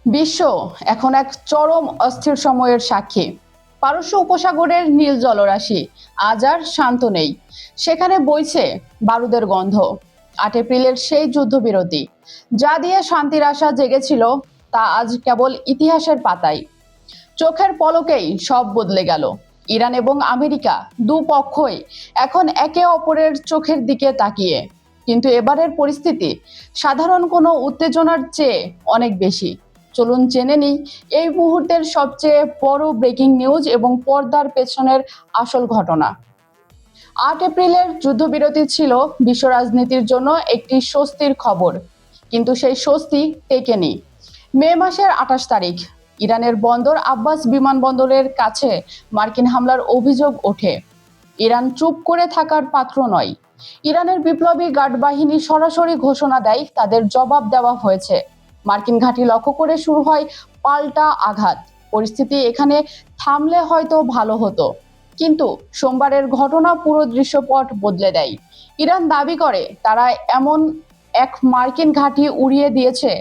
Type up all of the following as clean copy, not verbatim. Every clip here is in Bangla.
বিশ্ব এখন এক চরম অস্থির সময়ের সাক্ষী। পারস্য উপসাগরের নীল জলরাশি আজ আর শান্ত নেই। সেখানে বইছে বারুদের গন্ধ। 8 এপ্রিলের সেই যুদ্ধবিরতি যা দিয়ে শান্তির আশা জেগেছিল, তা আজ কেবল ইতিহাসের পাতায়। চোখের পলকেই সব বদলে গেল। ইরান এবং আমেরিকা দুপক্ষই এখন একে অপরের চোখের দিকে তাকিয়ে। কিন্তু এবারের পরিস্থিতি সাধারণ কোনো উত্তেজনার চেয়ে অনেক বেশি। চলুন জেনে নিই এই মুহূর্তের সবচেয়ে বড় ব্রেকিং নিউজ এবং পর্দার পেছনের আসল ঘটনা। 8 এপ্রিলের যুদ্ধবিরতি ছিল বিশ্ব রাজনীতির জন্য একটি স্বস্তির খবর, কিন্তু সেই স্বস্তি টেকেনি। মে মাসের 28 তারিখ ইরানের বন্দর আব্বাস বিমানবন্দরের কাছে মার্কিন হামলার অভিযোগ ওঠে। ইরান চুপ করে থাকার পাত্র নয়। ইরানের বিপ্লবী গার্ড বাহিনী সরাসরি ঘোষণা দেয় তাদের জবাব দেওয়া হয়েছে। মার্কিন ঘাঁটি লক্ষ্য করে শুরু হয় পাল্টা আঘাত। পরিস্থিতি এখানে থামলে হয়তো ভালো হতো, কিন্তু সোমবারের ঘটনা পুরো দৃশ্যপট বদলে দেয়। ইরান দাবি করে তারা এমন এক মার্কিন ঘাঁটি উড়িয়ে দিয়েছে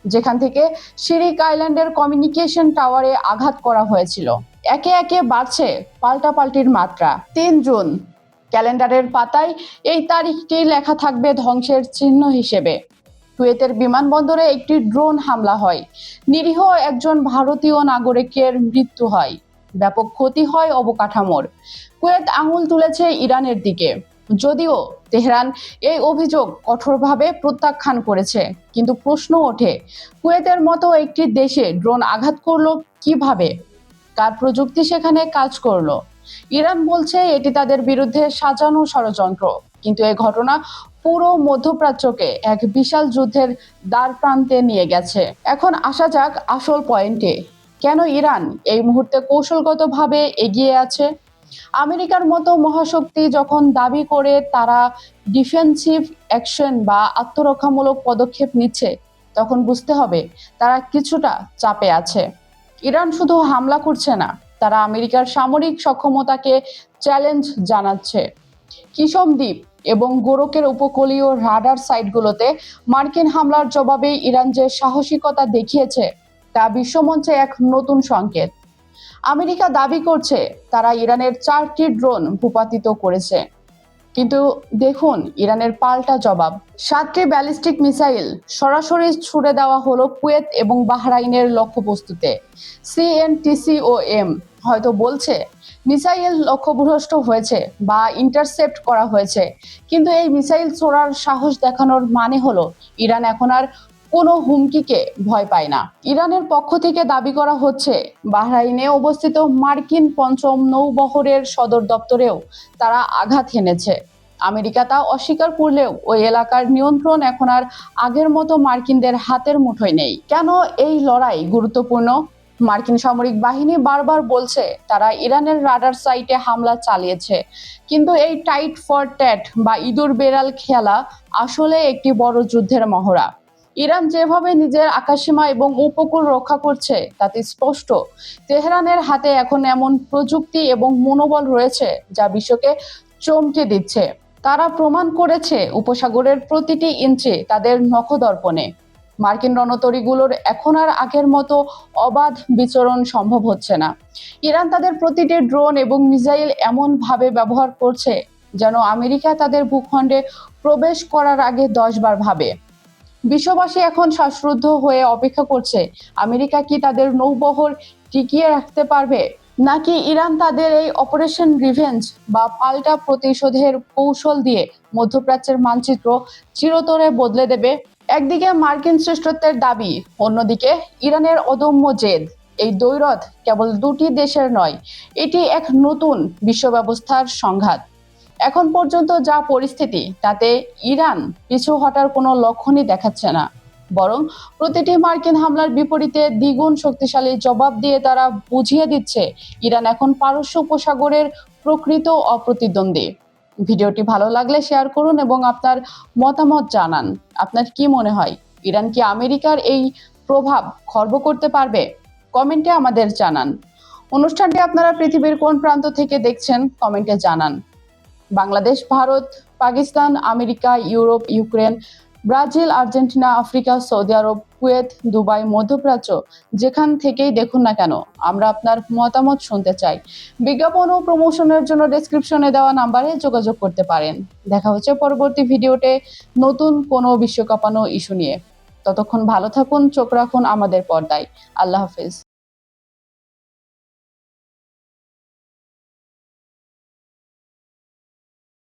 যেখান থেকে শিরিক আইল্যান্ডের কমিউনিকেশন টাওয়ারে আঘাত করা হয়েছিল। একে একে বাড়ছে পাল্টাপাল্টির মাত্রা। 3 জুন ক্যালেন্ডারের পাতায় এই তারিখটি লেখা থাকবে ধ্বংসের চিহ্ন হিসেবে। কুয়েতের বিমানবন্দরে একটি ড্রোন হামলা হয়। নিরীহ একজন ভারতীয় নাগরিকের মৃত্যু হয়। ব্যাপক ক্ষতি হয় অবকাঠামোর। কুয়েত আঙুল তুলেছে ইরানের দিকে, যদিও তেহরান এই অভিযোগ কঠোরভাবে প্রত্যাখ্যান করেছে। কিন্তু প্রশ্ন ওঠে, কুয়েতের মতো একটি দেশে ড্রোন আঘাত করলো কিভাবে? কার প্রযুক্তি সেখানে কাজ করলো? ইরান বলছে এটি তাদের বিরুদ্ধে সাজানো ষড়যন্ত্র, কিন্তু এই ঘটনা পুরো মধ্যপ্রাচ্যকে এক বিশাল যুদ্ধের দ্বার প্রান্তে নিয়ে গেছে। এখন আসা যাক আসল পয়েন্টে। কেন ইরান এই মুহূর্তে কৌশলগতভাবে এগিয়ে আছে? আমেরিকার মতো মহাশক্তি যখন দাবি করে তারা ডিফেন্সিভ অ্যাকশন বা আত্মরক্ষামূলক পদক্ষেপ নিচ্ছে, তখন বুঝতে হবে তারা কিছুটা চাপে আছে। ইরান শুধু হামলা করছে না, তারা আমেরিকার সামরিক সক্ষমতাকে চ্যালেঞ্জ জানাচ্ছে। কিসম দ্বীপ এবং গোরকের উপকূলীয় রাডার সাইটগুলোতে মার্কিন হামলার জবাবে ইরান যে সাহসিকতা দেখিয়েছে, তা বিশ্বমঞ্চে এক নতুন সংকেত। আমেরিকা দাবি করছে তারা ইরানের 4টি ড্রোন ভূপাতিত করেছে, কিন্তু দেখুন ইরানের পাল্টা জবাব। 7টি ব্যালিস্টিক মিসাইল সরাসরি ছুড়ে দেওয়া হলো কুয়েত এবং বাহরাইনের লক্ষ্যবস্তুতে। সিএনটিসিওএম হয়তো বলছে মিসাইল লক্ষ্যভ্রষ্ট হয়েছে বা ইন্টারসেপ্ট করা হয়েছে, কিন্তু এই মিসাইল ছোড়ার সাহস দেখানোর মানে হলো ইরান এখন আর কোনো হুমকিকে ভয় পায় না। ইরানের পক্ষ থেকে দাবি করা হচ্ছে বাহরাইনে অবস্থিত মার্কিন 5ম নৌবহরের সদর দপ্তরেও তারা আঘাত হেনেছে। আমেরিকা তা অস্বীকার করলেও ওই এলাকার নিয়ন্ত্রণ এখন আর আগের মতো মার্কিনদের হাতের মুঠোয় নেই। কেন এই লড়াই গুরুত্বপূর্ণ? মার্কিন সামরিক বাহিনী বারবার বলছে তারা ইরানের রাডার সাইটে হামলা চালিয়েছে, কিন্তু এই টাইট ফর ট্যাট বা ইঁদুর বেড়াল খেলা আসলে একটি বড় যুদ্ধের মহড়া। ইরান যেভাবে নিজের আকাশসীমা এবং উপকূল রক্ষা করছে তাতে স্পষ্ট তেহরানের হাতে এখন এমন প্রযুক্তি এবং মনোবল রয়েছে যা বিশ্বকে চমকে দিচ্ছে। তারা প্রমাণ করেছে উপসাগরের প্রতিটি ইঞ্চি তাদের নখদর্পণে। মার্কিন রণতরীগুলোর এখন আর আগের মতো অবাধ বিচরণ সম্ভব হচ্ছে না। ইরান তাদের প্রতিটি ড্রোন এবং মিসাইল এমন ভাবে ব্যবহার করছে যেন আমেরিকা তাদের ভূখণ্ডে প্রবেশ করার আগে 10 বার ভাবে। বিশ্ববাসী এখন শ্বাসরুদ্ধ হয়ে অপেক্ষা করছে আমেরিকা কি তাদের নৌবহর টিকিয়ে রাখতে পারবে, নাকি ইরান তাদের এই অপারেশন রিভেঞ্জ বা পাল্টা প্রতিশোধের কৌশল দিয়ে মধ্যপ্রাচ্যের মানচিত্র চিরতরে বদলে দেবে। একদিকে মার্কিন শ্রেষ্ঠত্বের দাবি, অন্যদিকে ইরানের অদম্য জেদ। এই দ্বৈরথ কেবল দুটি দেশের নয়, এটি এক নতুন বিশ্ব ব্যবস্থার সংঘাত। এখন পর্যন্ত যা পরিস্থিতি, তাতে ইরান পিছু হটার কোনো লক্ষণই দেখাচ্ছে না, বরং প্রতিটি মার্কিন হামলার বিপরীতে দ্বিগুণ শক্তিশালী জবাব দিয়ে তারা বুঝিয়ে দিচ্ছে ইরান এখন পারস্য উপসাগরের প্রকৃত অপ্রতিদ্বন্দ্বী। ভিডিওটি ভালো লাগলে শেয়ার করুন এবং আপনার মতামত জানান। আপনার কি মনে হয়, ইরান কি আমেরিকার এই প্রভাব খর্ব করতে পারবে? কমেন্টে আমাদের জানান। অনুষ্ঠানটি আপনারা পৃথিবীর কোন প্রান্ত থেকে দেখছেন কমেন্টে জানান। Bangladesh, Bharat, Pakistan, America, Europe, Ukraine Brazil, Argentina, Africa, Saudi Arab, Kuwait, Dubai, মধ্যপ্রাচ্য, যেখান থেকেই দেখুন না কেন, আমরা আপনার মতামত শুনতে চাই। বিজ্ঞাপন ও প্রমোশনের জন্য ডেসক্রিপশনে দেওয়া নাম্বারে যোগাযোগ করতে পারেন। দেখা হচ্ছে পরবর্তী ভিডিওতে নতুন কোনো বিশ্বকাপানো ইস্যু নিয়ে। ততক্ষণ ভালো থাকুন, চোখ রাখুন আমাদের পর্দায়। আল্লাহ হাফেজ।